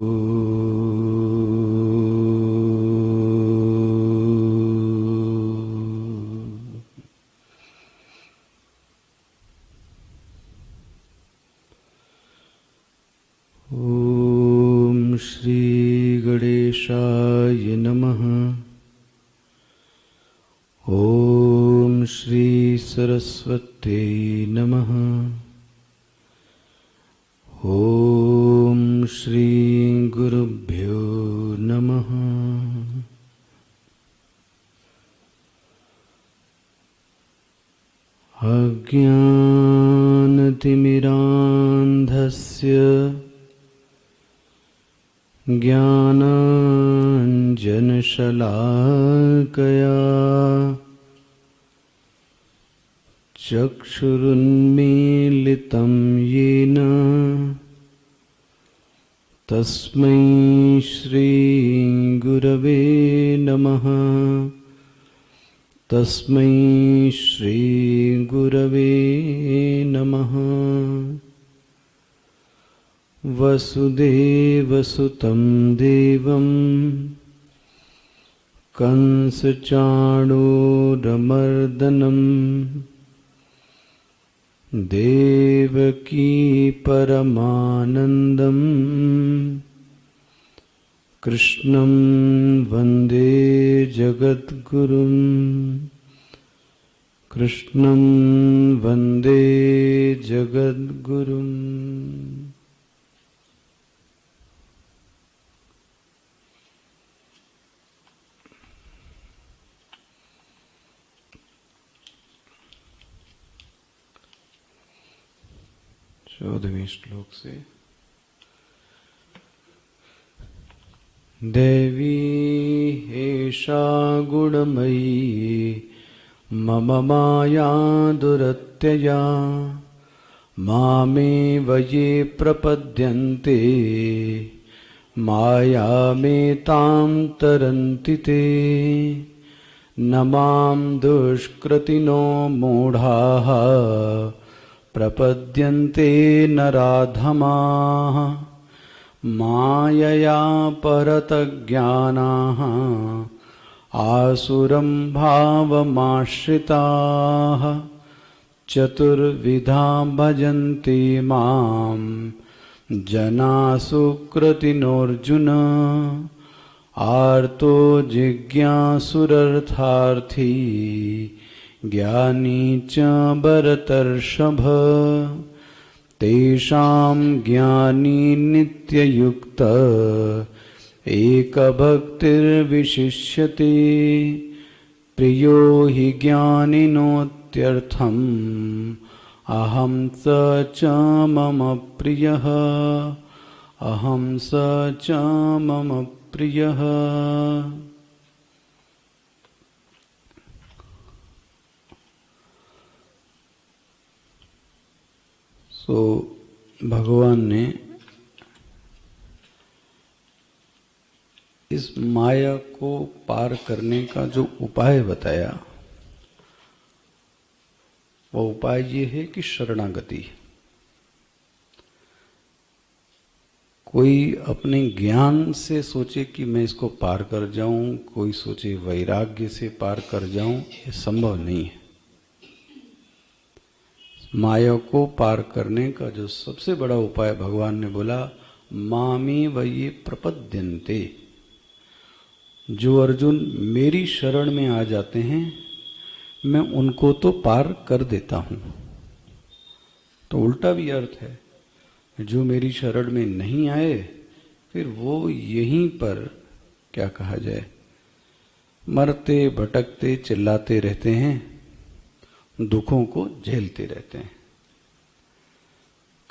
ओम श्री गणेशाय नमः। ओम श्री सरस्वती नमः। ओम श्री गुरुभ्यो नमः। अज्ञानतिमिरान्धस्य ज्ञानाञ्जनशलाकया चक्षुरुन्मीलितं येन तस्मै श्रीगुरवे नमः। तस्मै श्रीगुरवे नमः। वसुदेवसुतं देवं कंसचाणूरमर्दनं देवकी परमानन्दं कृष्णं वन्दे जगद्गुरुं। कृष्णं वन्दे जगद्गुरुम्। चौदहवें श्लोक से। देवी एषा गुणमयी मम माया दुरत्यया मामेव ये प्रपद्यन्ते मायामेतां तरन्ति ते। न मां दुष्कृतिनो मूढाः प्रपद्यन्ते नराधमाः मायया परतज्ञानाः आसुरं भावमाश्रिताः। चतुर्विधा भजन्ति मां जनासु कृतिनोऽर्जुन। आर्तो जिज्ञासुरर्थार्थी ज्ञानी च भरतर्षभ। तेषां ज्ञानी नित्ययुक्त एकभक्तिर्विशिष्यते। प्रियो हि ज्ञानिनोत्यर्थम् अहं स च मम प्रियः। अहं स च मम प्रियः। तो भगवान ने इस माया को पार करने का जो उपाय बताया वो उपाय ये है कि शरणागति। कोई अपने ज्ञान से सोचे कि मैं इसको पार कर जाऊं, कोई सोचे वैराग्य से पार कर जाऊं, ये संभव नहीं है। माया को पार करने का जो सबसे बड़ा उपाय भगवान ने बोला, मामी वये प्रपद्यन्ते। जो अर्जुन मेरी शरण में आ जाते हैं मैं उनको तो पार कर देता हूं। तो उल्टा भी अर्थ है, जो मेरी शरण में नहीं आए फिर वो यहीं पर क्या कहा जाए, मरते भटकते चिल्लाते रहते हैं, दुखों को झेलते रहते हैं।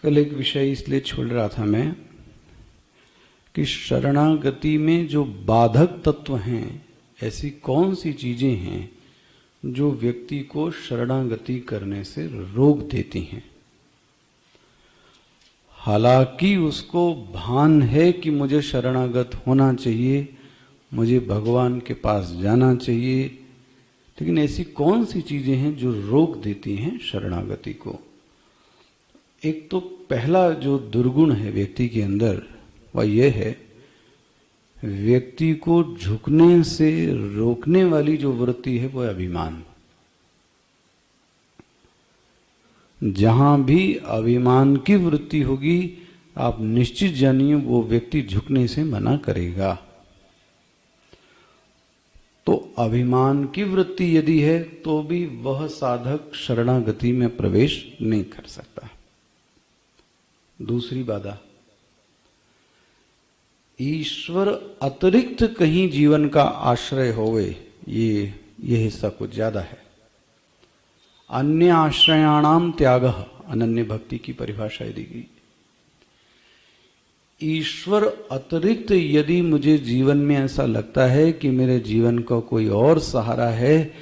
कल एक विषय इसलिए छोड़ रहा था मैं कि शरणागति में जो बाधक तत्व हैं, ऐसी कौन सी चीजें हैं जो व्यक्ति को शरणागति करने से रोक देती हैं। हालांकि उसको भान है कि मुझे शरणागत होना चाहिए, मुझे भगवान के पास जाना चाहिए, लेकिन ऐसी कौन सी चीजें हैं जो रोक देती हैं शरणागति को। एक तो पहला जो दुर्गुण है व्यक्ति के अंदर वह यह है, व्यक्ति को झुकने से रोकने वाली जो वृत्ति है वह अभिमान। जहां भी अभिमान की वृत्ति होगी, आप निश्चित जानिए वो व्यक्ति झुकने से मना करेगा। तो अभिमान की वृत्ति यदि है तो भी वह साधक शरणागति में प्रवेश नहीं कर सकता। दूसरी बाधा, ईश्वर अतिरिक्त कहीं जीवन का आश्रय होवे, ये हिस्सा कुछ ज्यादा है। अन्य आश्रयाणाम त्यागः, अनन्य भक्ति की परिभाषा दी गई। ईश्वर अतिरिक्त यदि मुझे जीवन में ऐसा लगता है कि मेरे जीवन का कोई और सहारा है,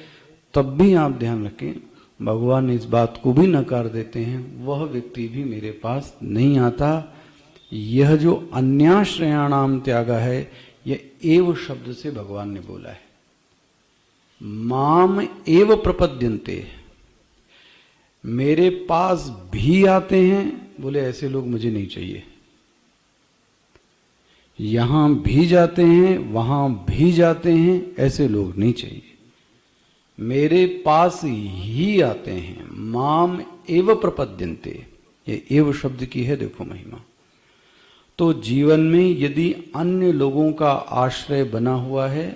तब भी आप ध्यान रखें, भगवान इस बात को भी नकार देते हैं, वह व्यक्ति भी मेरे पास नहीं आता। यह जो अन्याश्रयाणाम त्याग है, यह एव शब्द से भगवान ने बोला है। माम एव प्रपद्यन्ते, मेरे पास भी आते हैं, बोले ऐसे लोग मुझे नहीं चाहिए। यहां भी जाते हैं, वहां भी जाते हैं, ऐसे लोग नहीं चाहिए। मेरे पास ही आते हैं, माम एव प्रपद्यन्ते, ये एव शब्द की है देखो महिमा। तो जीवन में यदि अन्य लोगों का आश्रय बना हुआ है,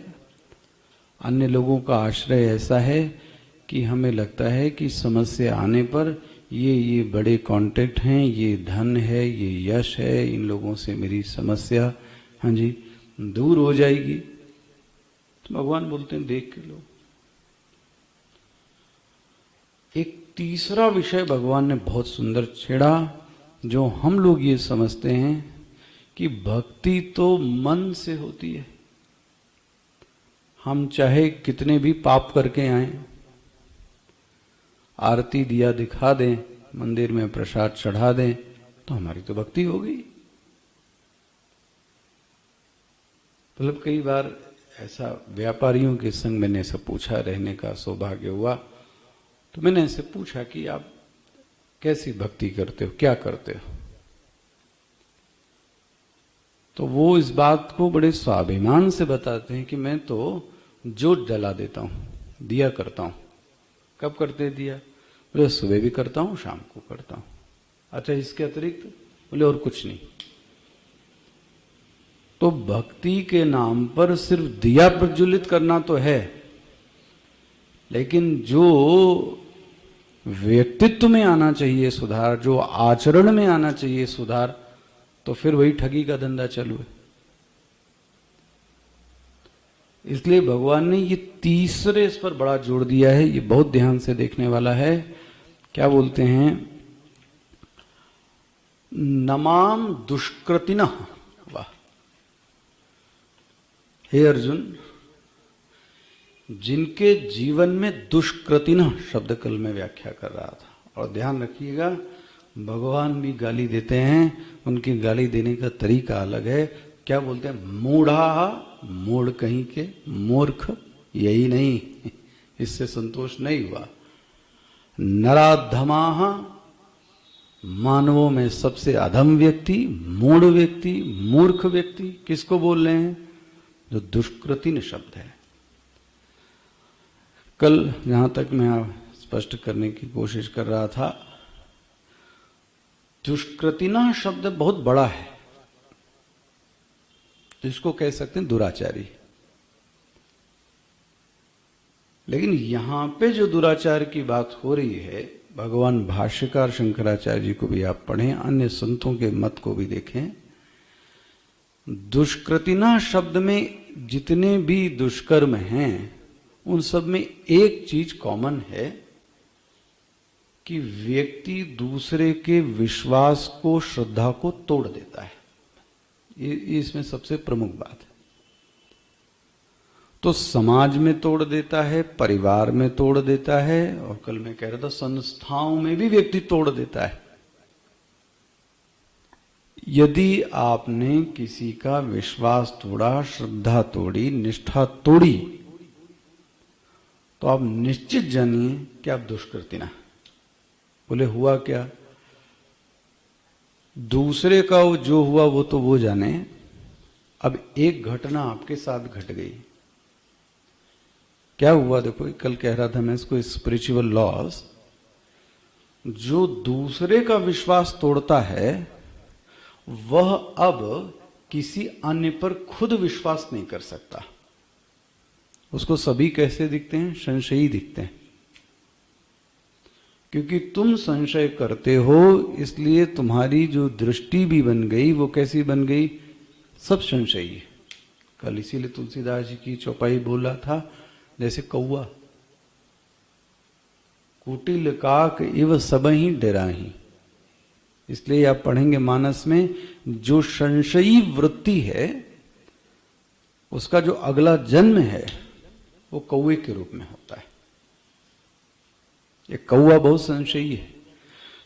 अन्य लोगों का आश्रय ऐसा है कि हमें लगता है कि समस्या आने पर ये बड़े कांटेक्ट हैं, ये धन है, ये यश है, इन लोगों से मेरी समस्या हाँ जी दूर हो जाएगी। तो भगवान बोलते हैं देख के लो। एक तीसरा विषय भगवान ने बहुत सुंदर छेड़ा, जो हम लोग ये समझते हैं कि भक्ति तो मन से होती है। हम चाहे कितने भी पाप करके आए, आरती दिया दिखा दें, मंदिर में प्रसाद चढ़ा दें, तो हमारी तो भक्ति हो गई। मतलब कई बार ऐसा व्यापारियों के संग मैंने ऐसा पूछा, रहने का सौभाग्य हुआ, तो मैंने ऐसे पूछा कि आप कैसी भक्ति करते हो, क्या करते हो? तो वो इस बात को बड़े स्वाभिमान से बताते हैं कि मैं तो जोत जला देता हूं, दिया करता हूं। कब करते हैं दिया? बोले सुबह भी करता हूं, शाम को करता हूं। अच्छा इसके अतिरिक्त? बोले और कुछ नहीं। तो भक्ति के नाम पर सिर्फ दिया प्रज्वलित करना तो है, लेकिन जो व्यक्तित्व में आना चाहिए सुधार, जो आचरण में आना चाहिए सुधार, तो फिर वही ठगी का धंधा चालू है। इसलिए भगवान ने ये तीसरे इस पर बड़ा जोर दिया है, ये बहुत ध्यान से देखने वाला है। क्या बोलते हैं? नमाम दुष्कृतिनः। वाह! हे अर्जुन, जिनके जीवन में दुष्कृतिनः शब्द कल में व्याख्या कर रहा था, और ध्यान रखिएगा भगवान भी गाली देते हैं, उनकी गाली देने का तरीका अलग है। क्या बोलते हैं? मूढ़ा, मूढ़ कहीं के, मूर्ख, यही नहीं, इससे संतोष नहीं हुआ। नराधमाः, मानवों में सबसे अधम व्यक्ति, मूढ़ व्यक्ति, मूर्ख व्यक्ति, किसको बोल रहे हैं? जो दुष्कृतिन शब्द है। कल जहां तक मैं स्पष्ट करने की कोशिश कर रहा था, दुष्कृतिना शब्द बहुत बड़ा है, जिसको कह सकते हैं दुराचारी। लेकिन यहां पे जो दुराचार की बात हो रही है, भगवान भाष्यकार शंकराचार्य जी को भी आप पढ़ें, अन्य संतों के मत को भी देखें। दुष्कृतिना शब्द में जितने भी दुष्कर्म हैं, उन सब में एक चीज कॉमन है कि व्यक्ति दूसरे के विश्वास को, श्रद्धा को तोड़ देता है। ये इसमें सबसे प्रमुख बात है। तो समाज में तोड़ देता है, परिवार में तोड़ देता है, और कल मैं कह रहा था संस्थाओं में भी व्यक्ति तोड़ देता है। यदि आपने किसी का विश्वास तोड़ा, श्रद्धा तोड़ी, निष्ठा तोड़ी, तो आप निश्चित जानिए कि आप दुष्कृतिना। बोले हुआ क्या? दूसरे का जो हुआ वो तो वो जाने, अब एक घटना आपके साथ घट गई, क्या हुआ? देखो, कल कह रहा था मैं इसको, स्पिरिचुअल लॉस। जो दूसरे का विश्वास तोड़ता है वह अब किसी अन्य पर खुद विश्वास नहीं कर सकता। उसको सभी कैसे दिखते हैं? संशयी दिखते हैं। क्योंकि तुम संशय करते हो, इसलिए तुम्हारी जो दृष्टि भी बन गई वो कैसी बन गई? सब संशयी है। कल इसीलिए तुलसीदास जी की चौपाई बोला था, जैसे कौआ, कुटिल काक इव सबहि डराही। इसलिए आप पढ़ेंगे मानस में, जो संशयी वृत्ति है उसका जो अगला जन्म है वो कौए के रूप में होता है। ये कौआ बहुत संशयी है।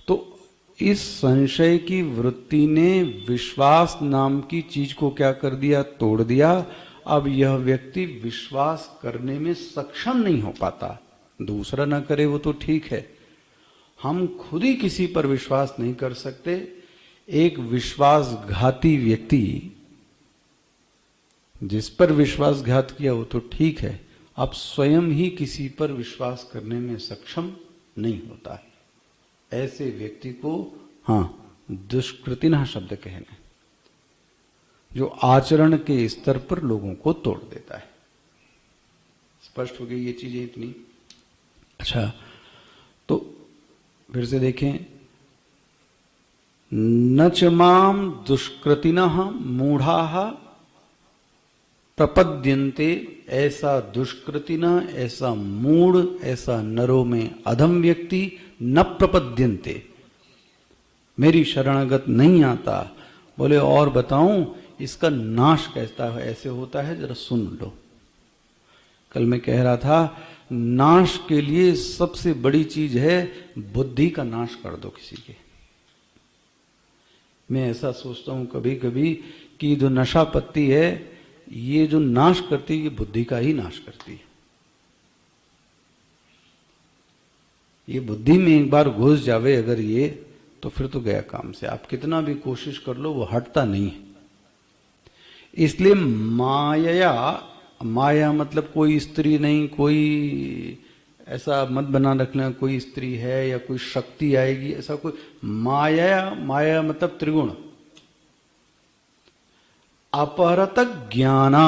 तो इस संशय की वृत्ति ने विश्वास नाम की चीज को क्या कर दिया? तोड़ दिया। अब यह व्यक्ति विश्वास करने में सक्षम नहीं हो पाता। दूसरा ना करे वो तो ठीक है, हम खुद ही किसी पर विश्वास नहीं कर सकते। एक विश्वासघाती व्यक्ति जिस पर विश्वासघात किया वो तो ठीक है, अब स्वयं ही किसी पर विश्वास करने में सक्षम नहीं होता है। ऐसे व्यक्ति को दुष्कृतिना शब्द कहना, जो आचरण के स्तर पर लोगों को तोड़ देता है। स्पष्ट हो गई ये चीजें इतनी? अच्छा, तो फिर से देखें, न च माम दुष्कृतिनः मूढ़ाः प्रपद्यन्ते। ऐसा दुष्कृतिना, ऐसा मूढ़, ऐसा नरों में अधम व्यक्ति न प्रपद्यन्ते, मेरी शरणागत नहीं आता। बोले और बताऊं इसका नाश कैसा है, ऐसे होता है? जरा सुन लो। कल मैं कह रहा था, नाश के लिए सबसे बड़ी चीज है बुद्धि का नाश कर दो किसी के। मैं ऐसा सोचता हूं कभी कभी कि जो नशा पत्ती है ये जो नाश करती है, ये बुद्धि का ही नाश करती है। ये बुद्धि में एक बार घुस जावे अगर ये, तो फिर तो गया काम से। आप कितना भी कोशिश कर लो वो हटता नहीं है। इसलिए माया मतलब कोई स्त्री नहीं, कोई ऐसा मत बना रखना कोई स्त्री है या कोई शक्ति आएगी, ऐसा कोई माया मतलब त्रिगुण। अपहरत ज्ञाना,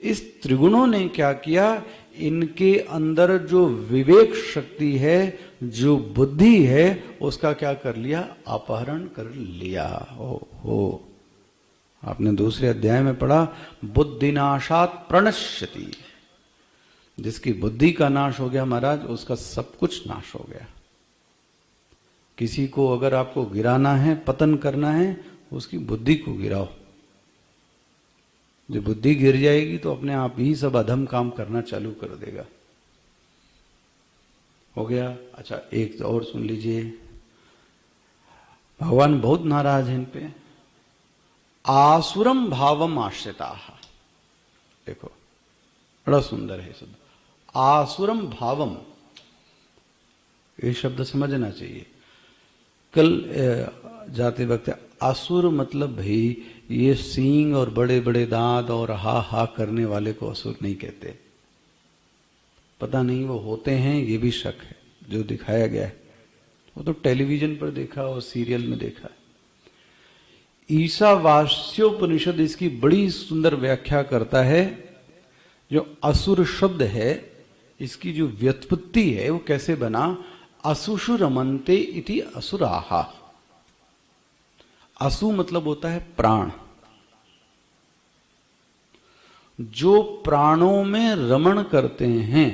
इस त्रिगुणों ने क्या किया? इनके अंदर जो विवेक शक्ति है, जो बुद्धि है, उसका क्या कर लिया? अपहरण कर लिया। हो आपने दूसरे अध्याय में पढ़ा, बुद्धिनाशात प्रणश्यति। जिसकी बुद्धि का नाश हो गया महाराज, उसका सब कुछ नाश हो गया। किसी को अगर आपको गिराना है, पतन करना है, उसकी बुद्धि को गिराओ। जो बुद्धि गिर जाएगी तो अपने आप ही सब अधम काम करना चालू कर देगा। हो गया? अच्छा, एक और सुन लीजिए। भगवान बहुत नाराज हैं इन पे। आसुरम भावम आश्रिता। देखो बड़ा सुंदर है शब्द, आसुरम भावम। ये शब्द समझना चाहिए। कल जाते वक्त असुर मतलब भाई ये सींग और बड़े बड़े दांत और हा हा करने वाले को असुर नहीं कहते। पता नहीं वो होते हैं, ये भी शक है। जो दिखाया गया है वो तो टेलीविजन पर देखा और सीरियल में देखा है। ईशावास्योपनिषद इसकी बड़ी सुंदर व्याख्या करता है। जो असुर शब्द है, इसकी जो व्युत्पत्ति है वो कैसे बना? असुषु रमन्ते इति असुराहा। असु मतलब होता है प्राण। जो प्राणों में रमण करते हैं।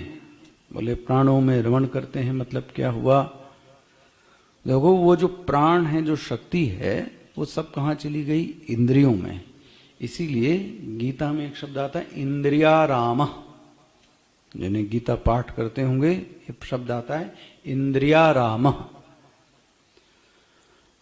बोले प्राणों में रमण करते हैं मतलब क्या हुआ? देखो, वो जो प्राण है, जो शक्ति है, वो सब कहां चली गई? इंद्रियों में। इसीलिए गीता में एक शब्द आता है इंद्रियाराम। जिन्हें गीता पाठ करते होंगे, एक शब्द आता है इंद्रियाराम।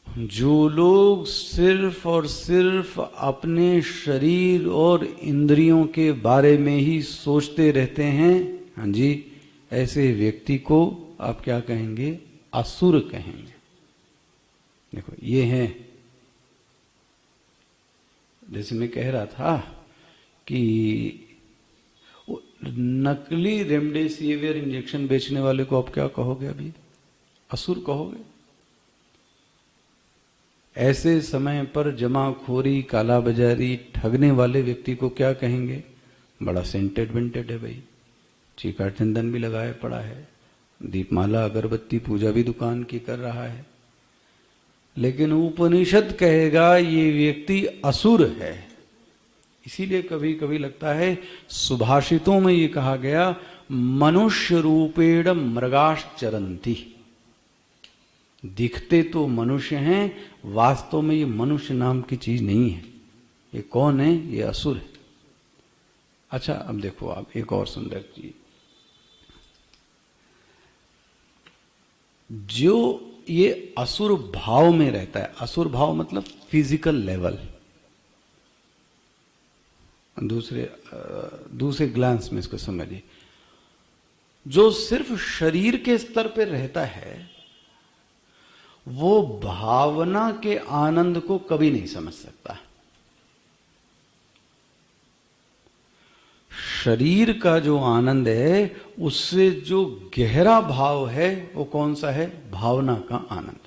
जो लोग सिर्फ और सिर्फ अपने शरीर और इंद्रियों के बारे में ही सोचते रहते हैं, हाँ जी, ऐसे व्यक्ति को आप क्या कहेंगे? असुर कहेंगे। देखो ये है जैसे मैं कह रहा था कि नकली रेमडेसिविर इंजेक्शन बेचने वाले को आप क्या कहोगे? अभी असुर कहोगे? ऐसे समय पर जमाखोरी, कालाबाजारी, ठगने वाले व्यक्ति को क्या कहेंगे? बड़ा सेंटेड वेंटेड है भाई, चीका चंदन भी लगाए पड़ा है, दीपमाला अगरबत्ती पूजा भी दुकान की कर रहा है। लेकिन उपनिषद कहेगा ये व्यक्ति असुर है। इसीलिए कभी कभी लगता है सुभाषितों में ये कहा गया, मनुष्य रूपेण मृगाश्चरंती। दिखते तो मनुष्य हैं, वास्तव में ये मनुष्य नाम की चीज नहीं है। ये कौन है? ये असुर है। अच्छा, अब देखो आप एक और सुंदर चीज, जो ये असुर भाव में रहता है, असुर भाव मतलब फिजिकल लेवल, दूसरे ग्लांस में इसको समझिए, जो सिर्फ शरीर के स्तर पर रहता है वो भावना के आनंद को कभी नहीं समझ सकता। शरीर का जो आनंद है उससे जो गहरा भाव है वो कौन सा है? भावना का आनंद।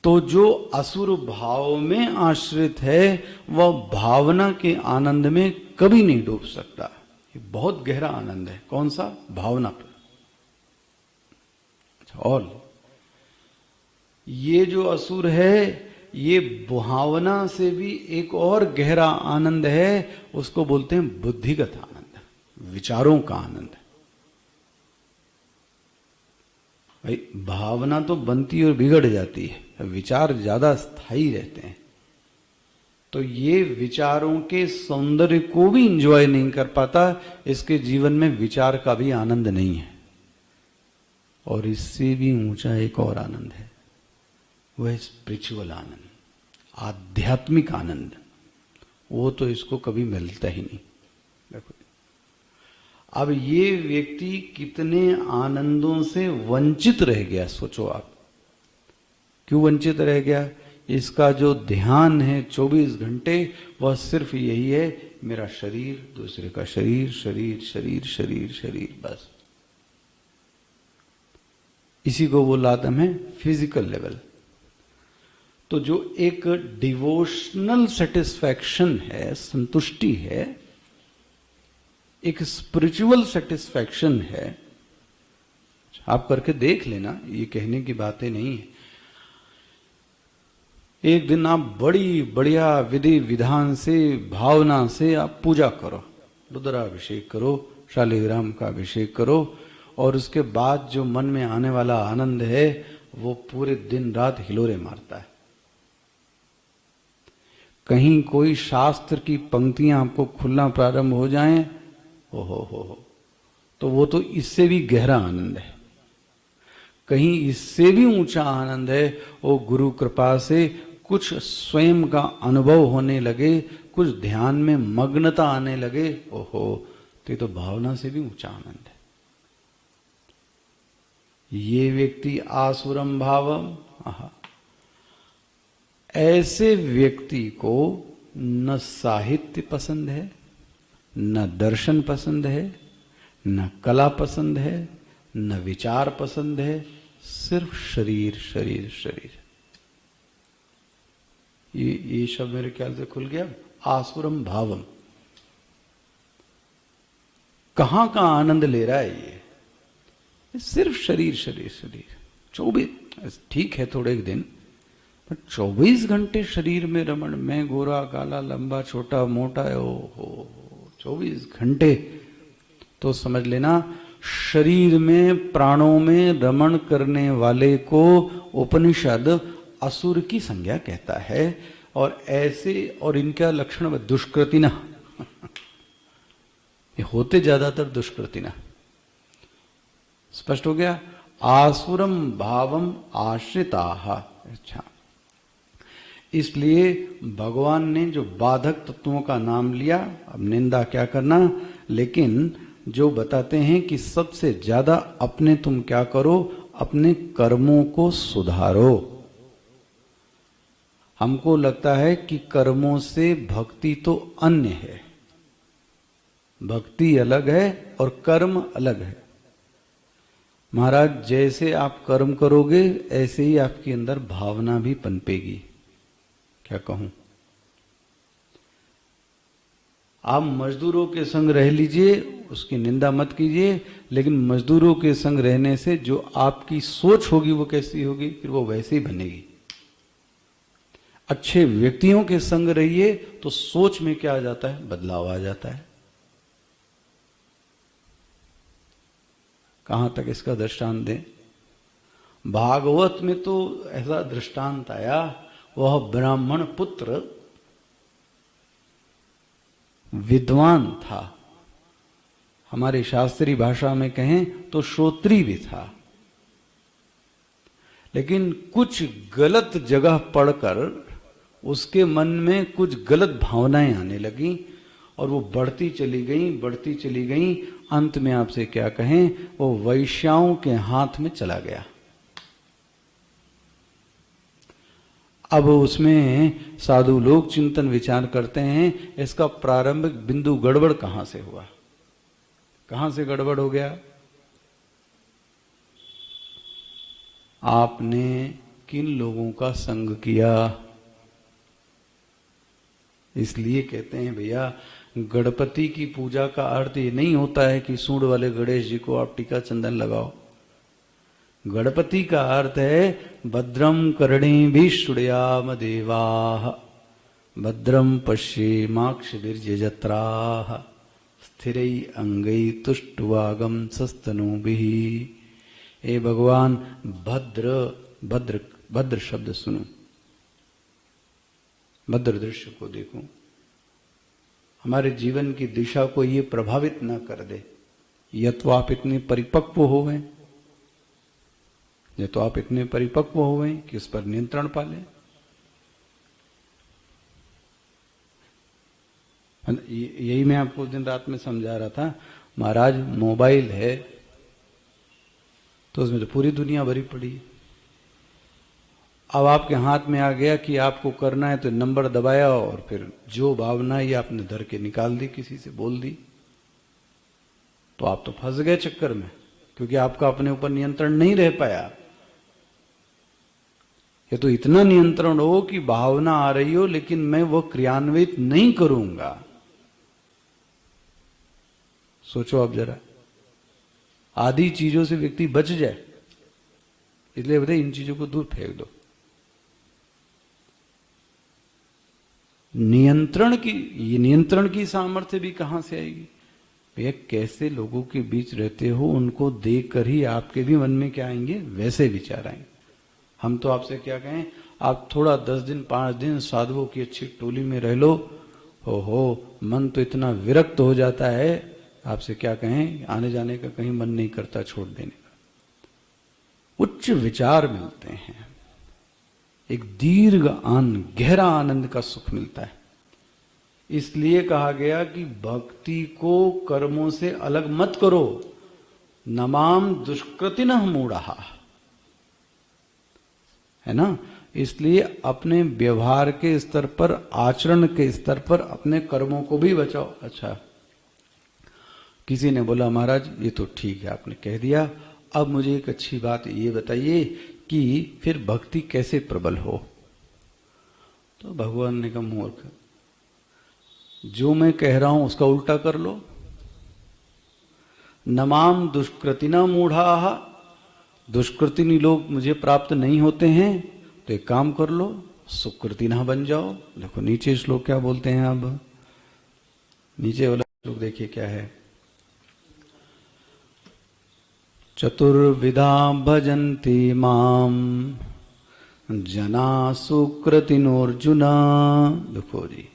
तो जो असुर भाव में आश्रित है वह भावना के आनंद में कभी नहीं डूब सकता। ये बहुत गहरा आनंद है। कौन सा? भावना पर। और ये जो असुर है ये भावना से भी एक और गहरा आनंद है, उसको बोलते हैं बुद्धिगत आनंद, विचारों का आनंद। भाई भावना तो बनती और बिगड़ जाती है, विचार ज्यादा स्थायी रहते हैं। तो ये विचारों के सौंदर्य को भी इंजॉय नहीं कर पाता, इसके जीवन में विचार का भी आनंद नहीं है। और इससे भी ऊंचा एक और आनंद है, वह स्पिरिचुअल आनंद, आध्यात्मिक आनंद। वो तो इसको कभी मिलता ही नहीं। देखो अब ये व्यक्ति कितने आनंदों से वंचित रह गया, सोचो आप। क्यों वंचित रह गया? इसका जो ध्यान है 24 घंटे वह सिर्फ यही है, मेरा शरीर, दूसरे का शरीर, शरीर शरीर शरीर शरीर, बस। इसी को वो लाते हैं फिजिकल लेवल। तो जो एक डिवोशनल सेटिस्फैक्शन है, संतुष्टि है, एक स्पिरिचुअल सेटिस्फैक्शन है, आप करके देख लेना, ये कहने की बातें नहीं है। एक दिन आप बड़ी बढ़िया विधि विधान से, भावना से आप पूजा करो, रुद्राभिषेक करो, शालिग्राम का अभिषेक करो, और उसके बाद जो मन में आने वाला आनंद है वो पूरे दिन रात हिलोरे मारता है। कहीं कोई शास्त्र की पंक्तियां आपको खुलना प्रारंभ हो जाएं, हो, तो वो तो इससे भी गहरा आनंद है। कहीं इससे भी ऊंचा आनंद है, वो गुरु कृपा से कुछ स्वयं का अनुभव होने लगे, कुछ ध्यान में मग्नता आने लगे, ओहो, तो ये तो भावना से भी ऊंचा आनंद है। ये व्यक्ति आसुरम भावम, ऐसे व्यक्ति को न साहित्य पसंद है, न दर्शन पसंद है, न कला पसंद है, न विचार पसंद है, सिर्फ शरीर शरीर शरीर। ये शब्द मेरे ख्याल से खुल गया। आसुरम भावम, कहां का आनंद ले रहा है ये? सिर्फ शरीर शरीर शरीर। 24, ठीक है थोड़े दिन, 24 घंटे शरीर में रमण, मैं गोरा काला लंबा छोटा मोटा, हो 24 घंटे। तो समझ लेना शरीर में प्राणों में रमण करने वाले को उपनिषद असुर की संज्ञा कहता है। और ऐसे, और इनका लक्षण दुष्कृतिना, ये होते ज्यादातर दुष्कृतिना। स्पष्ट हो गया? आसुरम भावम आश्रिताः। अच्छा, इसलिए भगवान ने जो बाधक तत्वों का नाम लिया, अब निंदा क्या करना, लेकिन जो बताते हैं कि सबसे ज्यादा अपने तुम क्या करो, अपने कर्मों को सुधारो। हमको लगता है कि कर्मों से भक्ति तो अन्य है, भक्ति अलग है और कर्म अलग है। महाराज जैसे आप कर्म करोगे ऐसे ही आपके अंदर भावना भी पनपेगी। क्या कहूं, आप मजदूरों के संग रह लीजिए, उसकी निंदा मत कीजिए, लेकिन मजदूरों के संग रहने से जो आपकी सोच होगी वो कैसी होगी, फिर वो वैसे ही बनेगी। अच्छे व्यक्तियों के संग रहिए तो सोच में क्या आ जाता है, बदलाव आ जाता है। कहां तक इसका दृष्टांत दें? भागवत में तो ऐसा दृष्टांत आया, वह ब्राह्मण पुत्र विद्वान था, हमारी शास्त्रीय भाषा में कहें तो श्रोत्री भी था, लेकिन कुछ गलत जगह पढ़कर उसके मन में कुछ गलत भावनाएं आने लगी और वो बढ़ती चली गई। अंत में आपसे क्या कहें, वो वैश्याओं के हाथ में चला गया। अब उसमें साधु लोग चिंतन विचार करते हैं, इसका प्रारंभिक बिंदु गड़बड़ कहां से हुआ, कहां से गड़बड़ हो गया? आपने किन लोगों का संग किया? इसलिए कहते हैं भैया, गणपति की पूजा का अर्थ ये नहीं होता है कि सूंड वाले गणेश जी को आप टीका चंदन लगाओ। गणपति का अर्थ है भद्रम कर्णेभिः शृणुयाम देवाः, भद्रम पश्येमाक्षभिर्यजत्राः, स्थिरै अंगै तुष्टुवागम सस्तनूभिः। ए भगवान, भद्र भद्र भद्र शब्द सुनो, भद्र दृश्य को देखो, हमारे जीवन की दिशा को ये प्रभावित न कर दे। या तो आप इतने परिपक्व हो गए, या तो आप इतने परिपक्व हो गए कि उस पर नियंत्रण पा लें। यही मैं आपको दिन रात में समझा रहा था। महाराज मोबाइल है तो उसमें तो पूरी दुनिया भरी पड़ी है। अब आपके हाथ में आ गया कि आपको करना है, तो नंबर दबाया और फिर जो भावना ही आपने धर के निकाल दी, किसी से बोल दी, तो आप तो फंस गए चक्कर में, क्योंकि आपका अपने ऊपर नियंत्रण नहीं रह पाया। ये तो इतना नियंत्रण हो कि भावना आ रही हो लेकिन मैं वो क्रियान्वित नहीं करूंगा। सोचो आप जरा, आदि चीजों से व्यक्ति बच जाए, इसलिए बताइए इन चीजों को दूर फेंक दो। नियंत्रण की सामर्थ्य भी कहां से आएगी? भैया कैसे लोगों के बीच रहते हो, उनको देखकर ही आपके भी मन में क्या आएंगे, वैसे विचार आएंगे। हम तो आपसे क्या कहें, आप थोड़ा 10 दिन 5 दिन साधुओं की अच्छी टोली में रह लो, हो मन तो इतना विरक्त हो जाता है, आपसे क्या कहें, आने जाने का कहीं मन नहीं करता, छोड़ देने का। उच्च विचार मिलते हैं, एक दीर्घ गहरा आनंद का सुख मिलता है। इसलिए कहा गया कि भक्ति को कर्मों से अलग मत करो। नमाम दुष्कृतिनः मूढ़ः, है ना। इसलिए अपने व्यवहार के स्तर पर, आचरण के स्तर पर अपने कर्मों को भी बचाओ। अच्छा, किसी ने बोला महाराज ये तो ठीक है आपने कह दिया, अब मुझे एक अच्छी बात ये बताइए कि फिर भक्ति कैसे प्रबल हो। तो भगवान ने कहा मूर्ख, जो मैं कह रहा हूं उसका उल्टा कर लो। नमाम दुष्कृतिना मूढ़ाः, दुष्कृतिनी लोग मुझे प्राप्त नहीं होते हैं, तो एक काम कर लो, सुकृतिना बन जाओ। देखो नीचे श्लोक क्या बोलते हैं। अब नीचे वाला श्लोक देखिए क्या है। चतुर्विधा भजन्ति माम जना सुकृतिनोर्जुन। देखो जी,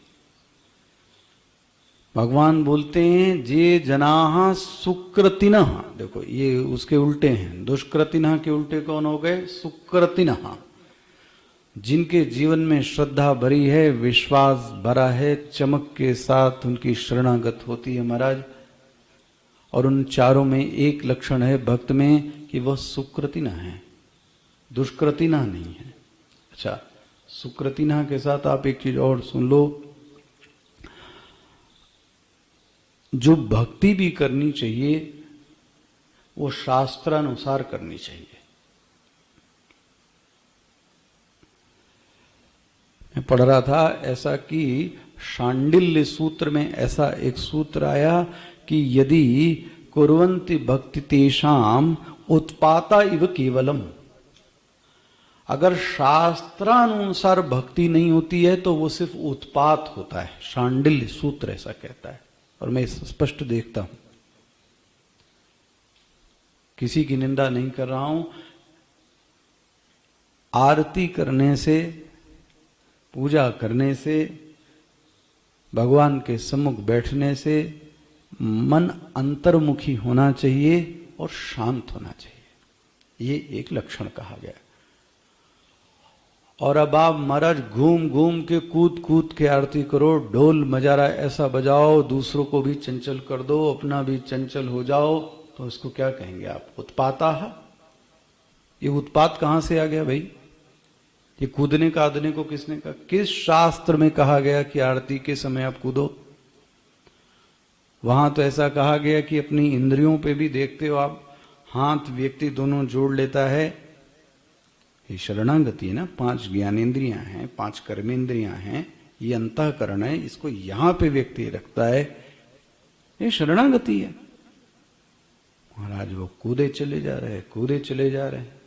भगवान बोलते हैं जे जनाः सुकृतिनः। देखो ये उसके उल्टे हैं, दुष्कृतिनः के उल्टे कौन हो गए, सुकृतिनः। जिनके जीवन में श्रद्धा भरी है, विश्वास भरा है, चमक के साथ उनकी शरणागत होती है महाराज। और उन चारों में एक लक्षण है भक्त में कि वह सुकृतिनः है, दुष्कृतिनः नहीं है। अच्छा, सुकृतिना के साथ आप एक चीज और सुन लो, जो भक्ति भी करनी चाहिए वो शास्त्रानुसार करनी चाहिए। मैं पढ़ रहा था ऐसा कि शांडिल्य सूत्र में ऐसा एक सूत्र आया कि यदि कुर्वन्ति भक्ति तेषाम उत्पाता इव केवलम, अगर शास्त्रानुसार भक्ति नहीं होती है तो वो सिर्फ उत्पात होता है। शांडिल्य सूत्र ऐसा कहता है और मैं स्पष्ट देखता हूं, किसी की निंदा नहीं कर रहा हूं। आरती करने से, पूजा करने से, भगवान के सम्मुख बैठने से मन अंतर्मुखी होना चाहिए और शांत होना चाहिए, ये एक लक्षण कहा गया। और अब आप महाराज घूम घूम के कूद कूद के आरती करो, ढोल मजारा ऐसा बजाओ, दूसरों को भी चंचल कर दो, अपना भी चंचल हो जाओ, तो इसको क्या कहेंगे आप? उत्पाता है। ये उत्पात कहां से आ गया भाई? ये कूदने का आदने को किसने कहा? किस शास्त्र में कहा गया कि आरती के समय आप कूदो? वहां तो ऐसा कहा गया कि अपनी इंद्रियों पे भी देखते हो आप, हाथ व्यक्ति दोनों जोड़ लेता है, ये शरणागति है ना। 5 ज्ञानेंद्रियां हैं, 5 कर्मेंद्रियां हैं, ये अंतःकरण है, इसको यहां पे व्यक्ति रखता है, ये शरणागति है। महाराज वो कूदे चले जा रहे हैं, कूदे चले जा रहे हैं।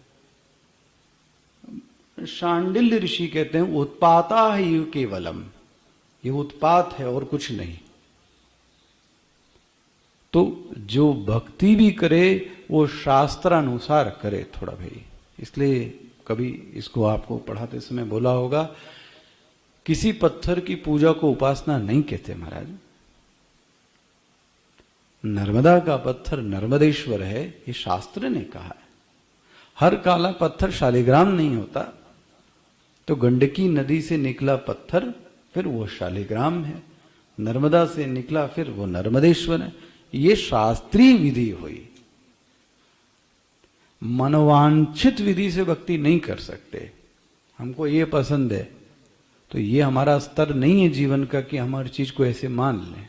शांडिल्य ऋषि कहते हैं उत्पाता ही केवलम, ये उत्पात है और कुछ नहीं। तो जो भक्ति भी करे वो शास्त्रानुसार करे थोड़ा भाई। इसलिए कभी इसको आपको पढ़ाते समय बोला होगा, किसी पत्थर की पूजा को उपासना नहीं कहते महाराज। नर्मदा का पत्थर नर्मदेश्वर है, ये शास्त्र ने कहा है। हर काला पत्थर शालिग्राम नहीं होता, तो गंडकी नदी से निकला पत्थर फिर वो शालिग्राम है, नर्मदा से निकला फिर वो नर्मदेश्वर है। ये शास्त्रीय विधि हुई, मनोवांछित विधि से भक्ति नहीं कर सकते। हमको ये पसंद है तो ये हमारा स्तर नहीं है जीवन का कि हम हर चीज को ऐसे मान लें।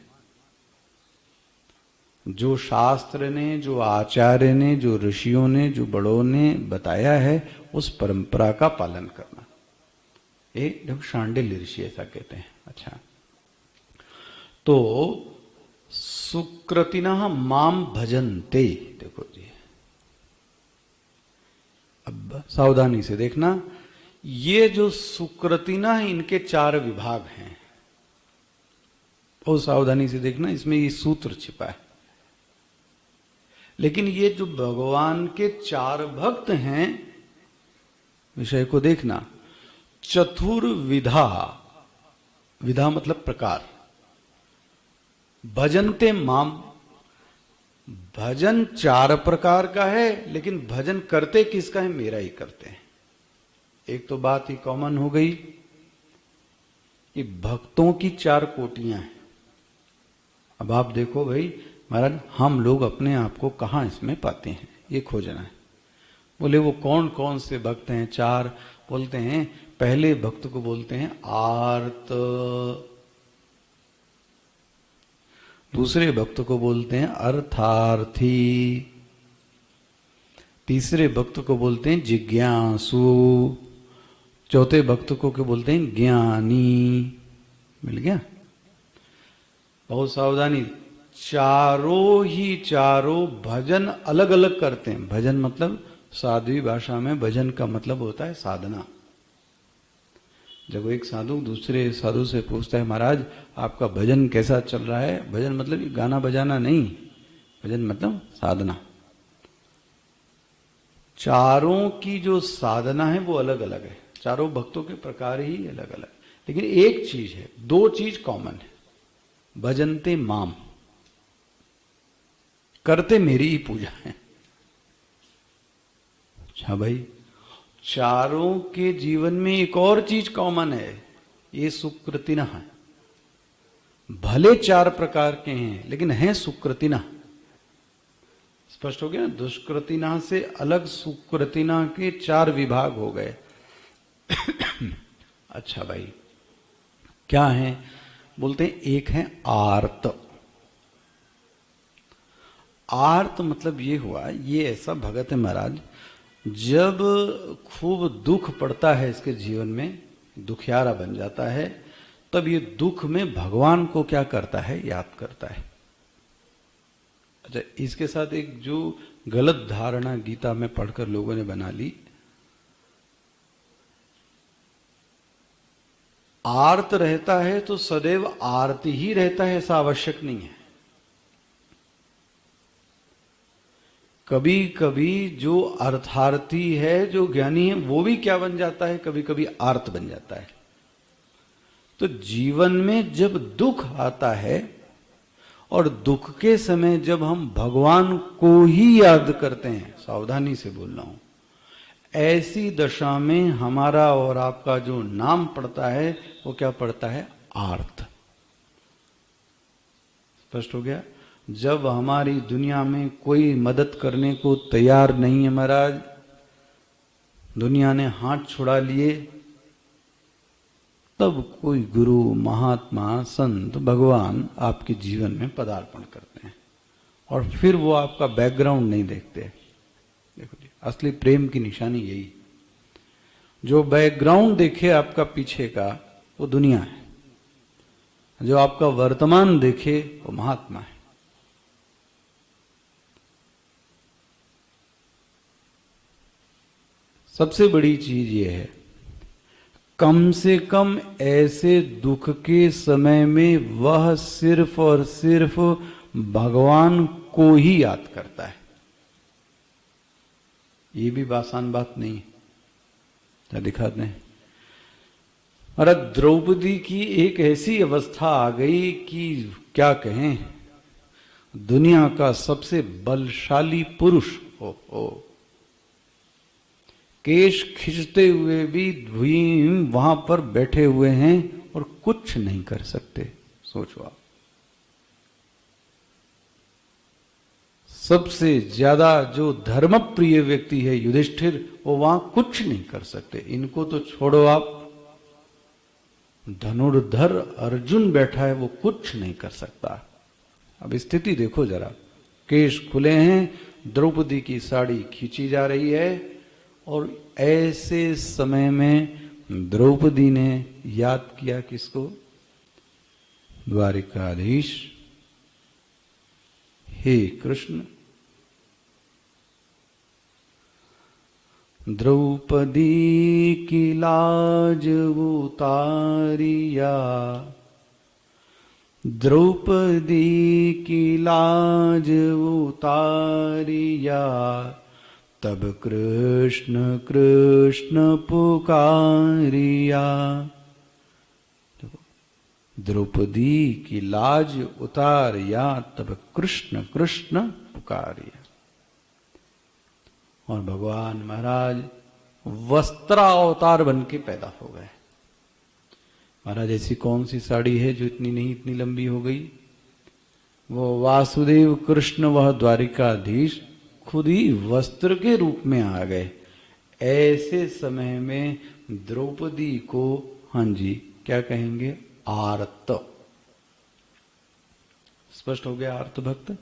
जो शास्त्र ने, जो आचार्य ने, जो ऋषियों ने, जो बड़ों ने बताया है, उस परंपरा का पालन करना। ये देखो शांडिल्य ऋषि ऐसा कहते हैं। अच्छा, तो सुकृतिनः माम भजन्ते, देखो जी, अब सावधानी से देखना, ये जो सुकृतिना है इनके 4 विभाग हैं। बहुत सावधानी से देखना, इसमें ये सूत्र छिपा है। लेकिन ये जो भगवान के 4 भक्त हैं, विषय को देखना, चतुर्विधा, विधा मतलब प्रकार, भजन्ते माम, भजन 4 प्रकार का है, लेकिन भजन करते किसका है? मेरा ही करते हैं। एक तो बात ही कॉमन हो गई कि भक्तों की 4 कोटियां हैं। अब आप देखो भाई महाराज, हम लोग अपने आप को कहां इसमें पाते हैं, ये खोजना है। बोले वो कौन कौन से भक्त हैं? 4 बोलते हैं। पहले भक्त को बोलते हैं आर्त, दूसरे भक्त को बोलते हैं अर्थार्थी, तीसरे भक्त को बोलते हैं जिज्ञासु, चौथे भक्त को क्या बोलते हैं? ज्ञानी। मिल गया? बहुत सावधानी, चारों ही चारों भजन अलग अलग करते हैं। भजन मतलब साध्वी भाषा में भजन का मतलब होता है साधना। जब एक साधु दूसरे साधु से पूछता है महाराज आपका भजन कैसा चल रहा है, भजन मतलब गाना बजाना नहीं, भजन मतलब साधना। चारों की जो साधना है वो अलग अलग है, चारों भक्तों के प्रकार ही अलग अलग, लेकिन एक चीज है, 2 चीज कॉमन है। भजनते माम, करते मेरी ही पूजा है। अच्छा भाई, चारों के जीवन में एक और चीज कॉमन है, ये सुकृतिना है। भले 4 प्रकार के हैं लेकिन हैं सुकृतिना। स्पष्ट हो गया? दुष्कृतिना से अलग सुकृतिना के 4 विभाग हो गए। अच्छा भाई क्या है? बोलते हैं एक है आर्त। आर्त मतलब ये हुआ, ये ऐसा भगत है महाराज, जब खूब दुख पड़ता है इसके जीवन में, दुखियारा बन जाता है, तब ये दुख में भगवान को क्या करता है? याद करता है। अच्छा, इसके साथ एक जो गलत धारणा गीता में पढ़कर लोगों ने बना ली, आर्त रहता है तो सदैव आरती ही रहता है, ऐसा आवश्यक नहीं है। कभी कभी जो अर्थार्थी है, जो ज्ञानी है, वो भी क्या बन जाता है? कभी कभी आर्त बन जाता है। तो जीवन में जब दुख आता है और दुख के समय जब हम भगवान को ही याद करते हैं, सावधानी से बोल रहा हूं, ऐसी दशा में हमारा और आपका जो नाम पड़ता है वो क्या पड़ता है? आर्त। स्पष्ट हो गया? जब हमारी दुनिया में कोई मदद करने को तैयार नहीं है महाराज, दुनिया ने हाथ छुड़ा लिए, तब कोई गुरु, महात्मा, संत, भगवान आपके जीवन में पदार्पण करते हैं और फिर वो आपका बैकग्राउंड नहीं देखते। देखो जी, असली प्रेम की निशानी यही, जो बैकग्राउंड देखे आपका पीछे का वो दुनिया है, जो आपका वर्तमान देखे वो महात्मा है। सबसे बड़ी चीज ये है, कम से कम ऐसे दुख के समय में वह सिर्फ और सिर्फ भगवान को ही याद करता है। ये भी आसान बात नहीं है। क्या दिखाते हैं? अरे द्रौपदी की एक ऐसी अवस्था आ गई कि क्या कहें, दुनिया का सबसे बलशाली पुरुष हो, केश खींचते हुए भी भीम वहां पर बैठे हुए हैं और कुछ नहीं कर सकते। सोचो आप, सबसे ज्यादा जो धर्म प्रिय व्यक्ति है युधिष्ठिर, वो वहां कुछ नहीं कर सकते। इनको तो छोड़ो आप, धनुर्धर अर्जुन बैठा है, वो कुछ नहीं कर सकता। अब स्थिति देखो जरा, केश खुले हैं, द्रौपदी की साड़ी खींची जा रही है और ऐसे समय में द्रौपदी ने याद किया किसको? द्वारिकाधीश, हे कृष्ण, द्रौपदी की लाज उतारिया, द्रौपदी की लाज उतारिया, तब कृष्ण कृष्ण पुकारिया। द्रौपदी की लाज उतारिया, तब कृष्ण कृष्ण पुकारिया। और भगवान महाराज वस्त्रावतार बन के पैदा हो गए। महाराज ऐसी कौन सी साड़ी है जो इतनी नहीं इतनी लंबी हो गई? वो वासुदेव कृष्ण, वह द्वारिकाधीश खुद ही वस्त्र के रूप में आ गए। ऐसे समय में द्रौपदी को, हाँ जी, क्या कहेंगे? आर्त। स्पष्ट हो गया? आर्त भक्त।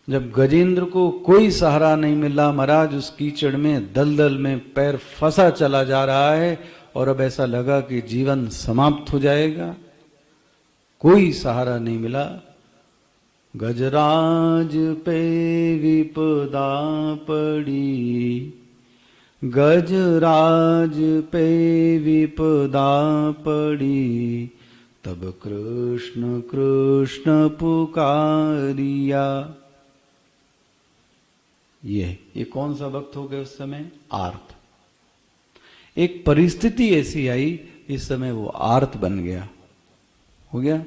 जब गजेंद्र को कोई सहारा नहीं मिला महाराज, उस कीचड़ में, दलदल में पैर फंसा चला जा रहा है और अब ऐसा लगा कि जीवन समाप्त हो जाएगा, कोई सहारा नहीं मिला, गजराज पे विपदा पड़ी, गजराज पे विपदा पड़ी, तब कृष्ण कृष्ण पुकारिया। ये कौन सा वक्त हो गया उस समय? आर्त। एक परिस्थिति ऐसी आई, इस समय वो आर्त बन गया। हो गया?